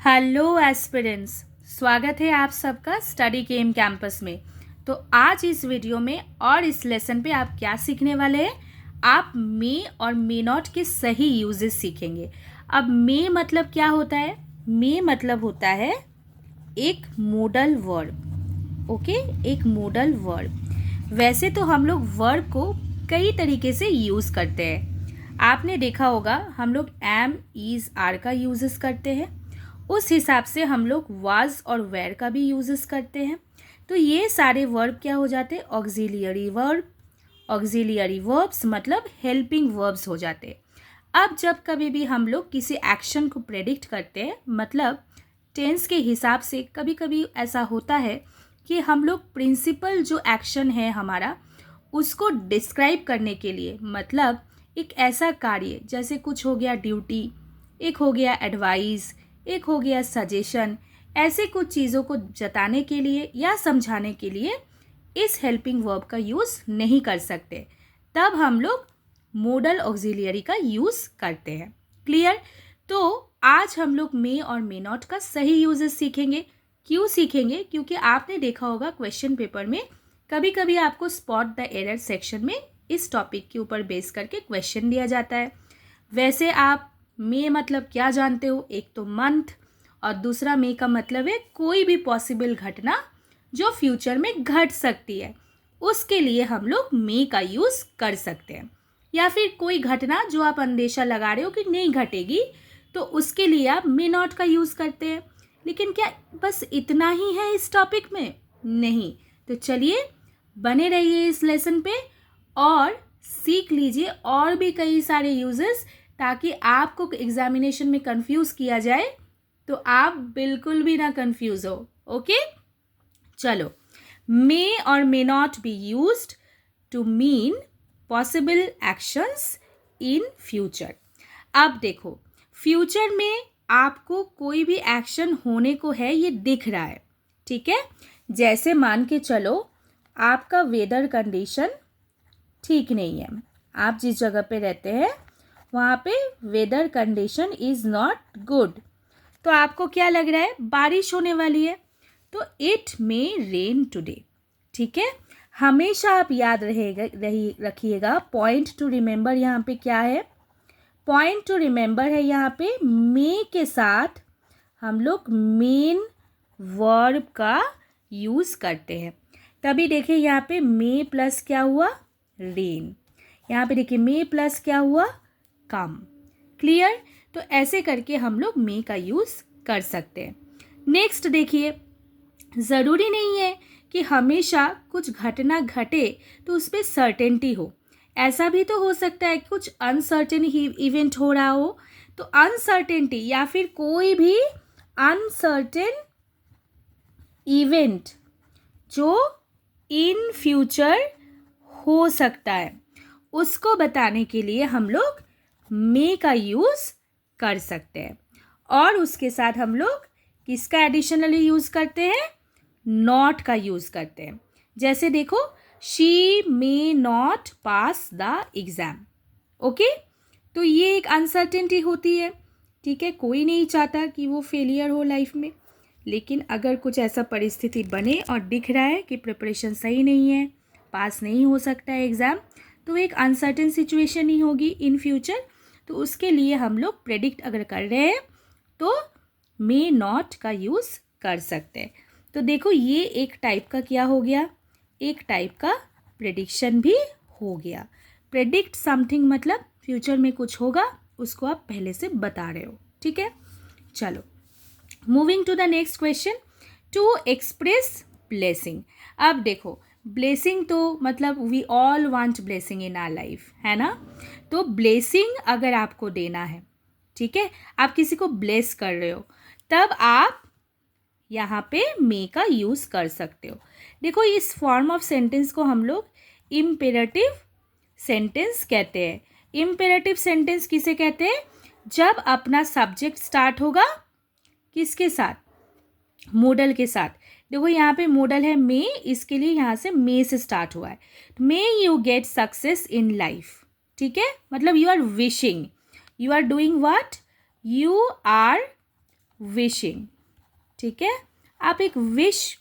Hello aspirants, स्वागत है आप सबका स्टडी केम कैंपस में। तो आज इस वीडियो में और इस लेसन पे आप क्या सीखने वाले हैं। आप मे और मे नॉट के सही यूजेस सीखेंगे। अब मे मतलब क्या होता है? मे मतलब होता है एक मोडल वर्ब। ओके, एक मोडल वर्ब। वैसे तो हम लोग वर्ब को कई तरीके से यूज़ करते हैं। आपने देखा होगा हम लोग एम, इज, आर का यूजेस करते हैं। उस हिसाब से हम लोग वाज और वेर का भी यूजेस करते हैं। तो ये सारे वर्ब क्या हो जाते हैं? Auxiliary verb. ऑक्सिलियरी वर्ब्स मतलब हेल्पिंग वर्ब्स हो जाते हैं। अब जब कभी भी हम लोग किसी एक्शन को प्रेडिक्ट करते हैं, मतलब टेंस के हिसाब से कभी कभी ऐसा होता है कि हम लोग प्रिंसिपल जो एक्शन है हमारा, उसको डिस्क्राइब करने के लिए, मतलब एक ऐसा कार्य जैसे कुछ हो गया ड्यूटी, एक हो गया एडवाइस, एक हो गया सजेशन, ऐसे कुछ चीज़ों को जताने के लिए या समझाने के लिए इस हेल्पिंग वर्ब का यूज़ नहीं कर सकते। तब हम लोग मोडल ऑक्सिलियरी का यूज़ करते हैं। क्लियर? तो आज हम लोग मे और मे नॉट का सही यूजेस सीखेंगे। क्यों सीखेंगे? क्योंकि आपने देखा होगा क्वेश्चन पेपर में कभी कभी आपको स्पॉट द एरर सेक्शन में इस टॉपिक के ऊपर बेस करके क्वेश्चन दिया जाता है। वैसे आप मे मतलब क्या जानते हो? एक तो मंथ, और दूसरा मे का मतलब है कोई भी पॉसिबल घटना जो फ्यूचर में घट सकती है, उसके लिए हम लोग मे का यूज़ कर सकते हैं। या फिर कोई घटना जो आप अंदेशा लगा रहे हो कि नहीं घटेगी, तो उसके लिए आप मे नॉट का यूज़ करते हैं। लेकिन क्या बस इतना ही है इस टॉपिक में? नहीं। तो चलिए बने रहिए इस लेसन पे और सीख लीजिए और भी कई सारे यूजेस, ताकि आपको एग्जामिनेशन में कंफ्यूज किया जाए तो आप बिल्कुल भी ना कंफ्यूज हो। ओके, चलो। मे और may not be used to mean possible actions in future. अब देखो, फ्यूचर में आपको कोई भी एक्शन होने को है, ये दिख रहा है, ठीक है। जैसे मान के चलो आपका वेदर कंडीशन ठीक नहीं है, आप जिस जगह पे रहते हैं वहाँ पे weather condition is not good, तो आपको क्या लग रहा है? बारिश होने वाली है, तो इट मे रेन टुडे। ठीक है, हमेशा आप याद रखिएगा। पॉइंट टू रिमेंबर यहाँ पे क्या है? पॉइंट टू रिमेंबर है यहाँ पे मे के साथ हम लोग मेन वर्ब का यूज़ करते हैं। तभी देखिए यहाँ पे मे प्लस क्या हुआ? रेन। यहाँ पे देखिए मे प्लस क्या हुआ? कम। क्लियर? तो ऐसे करके हम लोग मे का यूज़ कर सकते हैं। नेक्स्ट देखिए, ज़रूरी नहीं है कि हमेशा कुछ घटना घटे तो उस पर सर्टेनिटी हो। ऐसा भी तो हो सकता है कुछ अनसर्टेन इवेंट हो रहा हो, तो अनसर्टेनिटी या फिर कोई भी अनसर्टेन इवेंट जो इन फ्यूचर हो सकता है, उसको बताने के लिए हम लोग मे का यूज़ कर सकते हैं। और उसके साथ हम लोग किसका एडिशनली यूज़ करते हैं? नॉट का यूज़ करते हैं। जैसे देखो, she may not pass the exam. Okay, तो ये एक अनसर्टेनिटी होती है, ठीक है। कोई नहीं चाहता कि वो फेलियर हो लाइफ में, लेकिन अगर कुछ ऐसा परिस्थिति बने और दिख रहा है कि प्रिपरेशन सही नहीं है, पास नहीं हो सकता है एग्ज़ाम, तो एक अनसर्टेन सिचुएशन ही होगी इन फ्यूचर। तो उसके लिए हम लोग प्रेडिक्ट अगर कर रहे हैं तो मे नॉट का यूज़ कर सकते हैं। तो देखो, ये एक टाइप का क्या हो गया? एक टाइप का प्रेडिक्शन भी हो गया। प्रेडिक्ट समथिंग मतलब फ्यूचर में कुछ होगा, उसको आप पहले से बता रहे हो, ठीक है। चलो, moving to the next question. To express blessing. अब देखो, ब्लेसिंग तो मतलब we all want blessing in our life, है ना। तो ब्लेसिंग अगर आपको देना है, ठीक है, आप किसी को ब्लेस कर रहे हो, तब आप यहाँ पे मे का यूज़ कर सकते हो। देखो, इस फॉर्म ऑफ सेंटेंस को हम लोग इम्पेरेटिव सेंटेंस कहते हैं। इम्पेरेटिव सेंटेंस किसे कहते हैं? जब अपना सब्जेक्ट स्टार्ट होगा किसके साथ? मोडल के साथ। देखो यहाँ पे मोडल है मे, इसके लिए यहाँ से मे से स्टार्ट हुआ है। May you get success in life, ठीक है, मतलब you are wishing, you are doing what? You are wishing, ठीक है, आप एक विश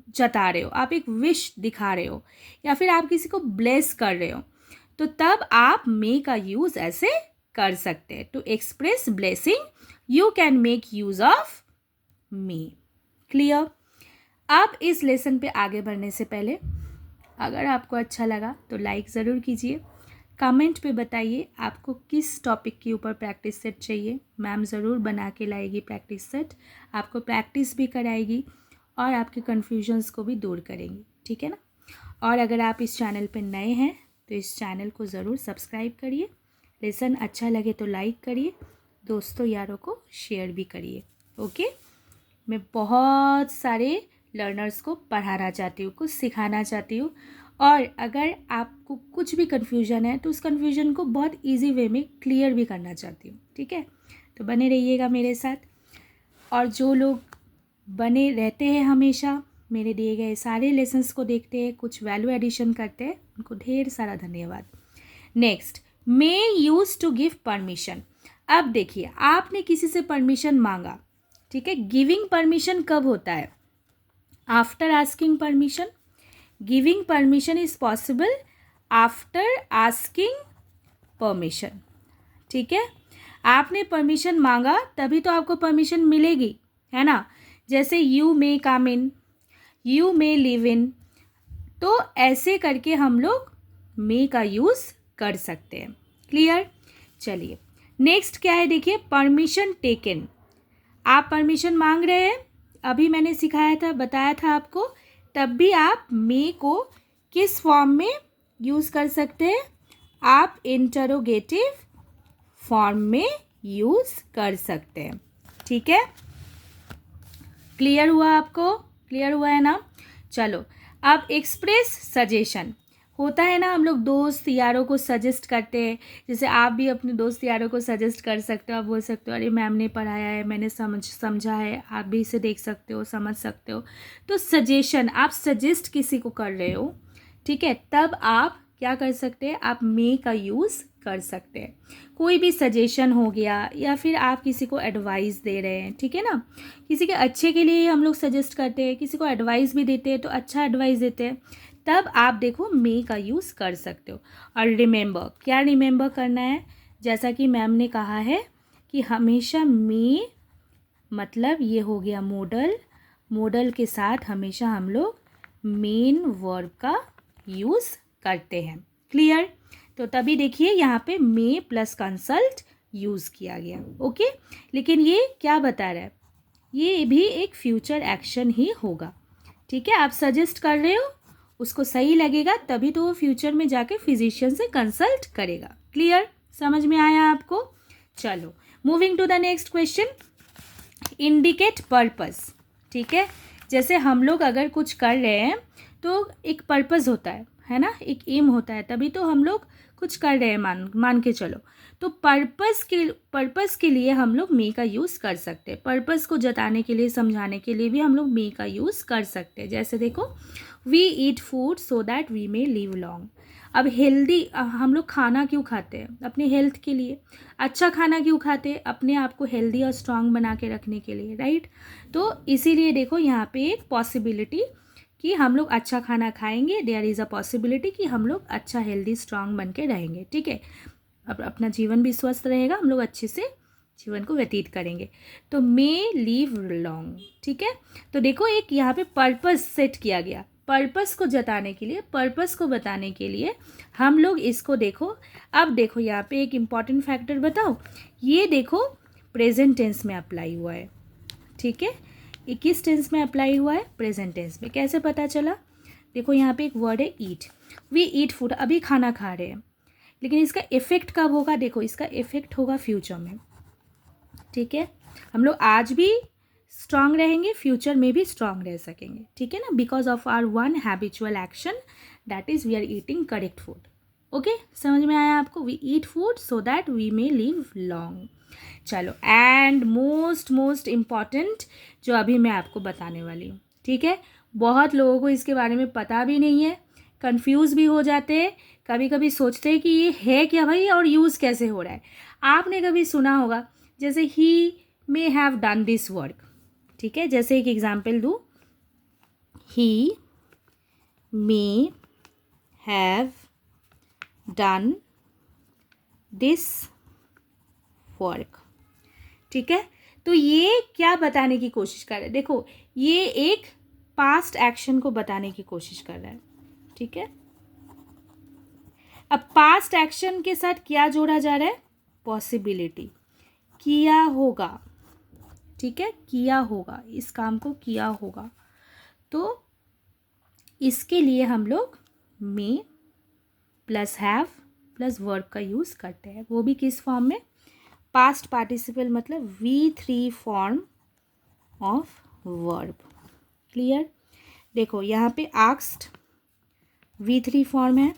जता रहे हो, आप एक विश दिखा रहे हो, या फिर आप किसी को ब्लेस कर रहे हो, तो तब आप मे का यूज़ ऐसे कर सकते हैं। To express blessing you can make use of may. Clear? अब इस लेसन पे आगे बढ़ने से पहले अगर आपको अच्छा लगा तो लाइक ज़रूर कीजिए, कमेंट पे बताइए आपको किस टॉपिक के ऊपर प्रैक्टिस सेट चाहिए। मैम ज़रूर बना के लाएगी प्रैक्टिस सेट, आपको प्रैक्टिस भी कराएगी और आपके कन्फ्यूजन्स को भी दूर करेंगी, ठीक है ना। और अगर आप इस चैनल पर नए हैं तो इस चैनल को ज़रूर सब्सक्राइब करिए, लेसन अच्छा लगे तो लाइक करिए, दोस्तों यारों को शेयर भी करिए। ओके, मैं बहुत सारे लर्नर्स को पढ़ाना चाहती हूँ, कुछ सिखाना चाहती हूँ, और अगर आपको कुछ भी कन्फ्यूजन है तो उस कन्फ्यूजन को बहुत इजी वे में क्लियर भी करना चाहती हूँ, ठीक है। तो बने रहिएगा मेरे साथ, और जो लोग बने रहते हैं हमेशा, मेरे दिए गए सारे लेसन्स को देखते हैं, कुछ वैल्यू एडिशन करते हैं, उनको ढेर सारा धन्यवाद। Next, may use to give permission. अब देखिए, आपने किसी से परमिशन मांगा, ठीक है। गिविंग परमिशन कब होता है? After asking permission. Giving permission is possible after asking permission, ठीक है। आपने परमिशन मांगा तभी तो आपको परमिशन मिलेगी, है ना। जैसे you may come in, you may live in, तो ऐसे करके हम लोग मे का यूज़ कर सकते हैं। क्लियर? चलिए नेक्स्ट क्या है, देखिए, परमिशन टेकन। आप परमिशन मांग रहे हैं, अभी मैंने सिखाया था, बताया था आपको, तब भी आप मे को किस फॉर्म में यूज़ कर सकते हैं? आप इंटरोगेटिव फॉर्म में यूज़ कर सकते हैं, ठीक है। क्लियर हुआ आपको? क्लियर हुआ है ना। चलो, अब एक्सप्रेस सजेशन होता है ना, हम लोग दोस्त यारों को सजेस्ट करते हैं, जैसे आप भी अपने दोस्त यारों को सजेस्ट कर सकते हो। आप बोल सकते हो अरे मैम ने पढ़ाया है, मैंने समझा है, आप भी इसे देख सकते हो, समझ सकते हो। तो सजेशन, आप सजेस्ट किसी को कर रहे हो, ठीक है, तब आप क्या कर सकते हैं? आप मे का यूज़ कर सकते हैं। कोई भी सजेशन हो गया, या फिर आप किसी को एडवाइस दे रहे हैं, ठीक है ना, किसी के अच्छे के लिए हम लोग सजेस्ट करते हैं, किसी को एडवाइस भी देते हैं तो अच्छा एडवाइस देते हैं, तब आप देखो मे का यूज़ कर सकते हो। और रिमेंबर, क्या रिमेंबर करना है? जैसा कि मैम ने कहा है कि हमेशा मे मतलब ये हो गया मॉडल, मॉडल के साथ हमेशा हम लोग मेन वर्ब का यूज़ करते हैं। क्लियर? तो तभी देखिए यहाँ पे मे प्लस कंसल्ट यूज़ किया गया। ओके, लेकिन ये क्या बता रहा है? ये भी एक फ्यूचर एक्शन ही होगा, ठीक है। आप सजेस्ट कर रहे हो, उसको सही लगेगा तभी तो वो फ्यूचर में जाके फिजिशियन से कंसल्ट करेगा। क्लियर? समझ में आया आपको? चलो, moving to the next question. Indicate purpose, ठीक है। जैसे हम लोग अगर कुछ कर रहे हैं तो एक पर्पस होता है ना, एक एम होता है, तभी तो हम लोग कुछ कर रहे हैं, मान के चलो। तो पर्पस के लिए हम लोग मे का यूज़ कर सकते हैं। पर्पस को जताने के लिए, समझाने के लिए भी हम लोग मे का यूज़ कर सकते हैं। जैसे देखो, we eat food so that we may live long. अब हेल्दी हम लोग खाना क्यों खाते हैं? अपने हेल्थ के लिए। अच्छा खाना क्यों खाते हैं? अपने आप को हेल्दी और स्ट्रांग बना के रखने के लिए, राइट। तो इसीलिए देखो यहाँ पे एक पॉसिबिलिटी कि हम लोग अच्छा खाना खाएंगे, देयर इज़ अ पॉसिबिलिटी कि हम लोग अच्छा हेल्दी स्ट्रांग बन के रहेंगे, ठीक है। अब अपना जीवन भी स्वस्थ रहेगा, हम लोग अच्छे से जीवन को व्यतीत करेंगे। तो मे लिव लॉन्ग, ठीक है। तो देखो, एक यहाँ पे पर्पस सेट किया गया, पर्पस को जताने के लिए, पर्पस को बताने के लिए हम लोग इसको देखो। अब देखो यहाँ पे एक इम्पॉर्टेंट फैक्टर बताओ, ये देखो प्रेजेंट टेंस में अप्लाई हुआ है, ठीक है। ये किस टेंस में अप्लाई हुआ है? प्रेजेंट टेंस में। कैसे पता चला? देखो यहाँ पे एक वर्ड है ईट, वी ईट फूड, अभी खाना खा रहे हैं, लेकिन इसका इफेक्ट कब होगा? देखो, इसका इफेक्ट होगा फ्यूचर में, ठीक है। हम लोग आज भी स्ट्रांग रहेंगे, फ्यूचर में भी स्ट्रांग रह सकेंगे, ठीक है ना, because of our one habitual action, that is we are eating correct food. Okay, समझ में आया आपको? We eat food so that we may live long. चलो, एंड मोस्ट इम्पॉर्टेंट जो अभी मैं आपको बताने वाली हूँ, ठीक है। बहुत लोगों को इसके बारे में पता भी नहीं है, कंफ्यूज भी हो जाते हैं, कभी कभी सोचते हैं कि ये है क्या भाई और यूज़ कैसे हो रहा है। आपने कभी सुना होगा, जैसे he may have done this work. ठीक है, जैसे एक एग्जाम्पल दूँ, he may have done this work. ठीक है, तो ये क्या बताने की कोशिश कर रहा है, देखो ये एक पास्ट एक्शन को बताने की कोशिश कर रहा है। ठीक है, अब पास्ट एक्शन के साथ क्या जोड़ा जा रहा है, पॉसिबिलिटी, किया होगा। ठीक है, किया होगा, इस काम को किया होगा, तो इसके लिए हम लोग मे प्लस हैव प्लस वर्ब का यूज़ करते हैं, वो भी किस फॉर्म में, पास्ट पार्टिसिपल मतलब V3 form of verb. Clear, देखो यहाँ पे आस्क्ड V3 फॉर्म है,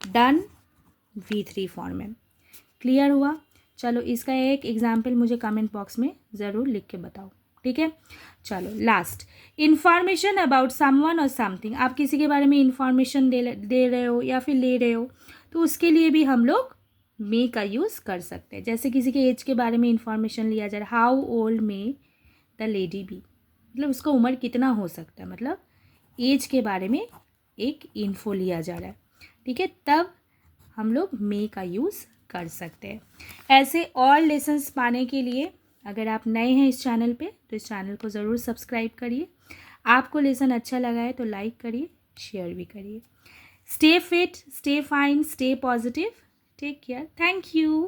डन V3 फॉर्म है। क्लियर हुआ, चलो इसका एक एग्जाम्पल मुझे कमेंट बॉक्स में ज़रूर लिख के बताओ। ठीक है, चलो लास्ट, इंफॉर्मेशन अबाउट समवन और समथिंग, आप किसी के बारे में इंफॉर्मेशन दे रहे हो या फिर ले रहे हो, तो उसके लिए भी हम लोग मे का यूज़ कर सकते हैं। जैसे किसी के एज के बारे में इंफॉर्मेशन लिया जा रहा है, how old may the lady be, मतलब उसका उम्र कितना हो सकता है, मतलब एज के बारे में एक इन्फो लिया जा रहा है। ठीक है, तब हम लोग मे का यूज़ कर सकते हैं। ऐसे और लेसन्स पाने के लिए अगर आप नए हैं इस चैनल पे तो इस चैनल को ज़रूर सब्सक्राइब करिए। आपको लेसन अच्छा लगा है तो लाइक करिए, शेयर भी करिए। Stay fit, stay fine, stay positive, take care, thank you.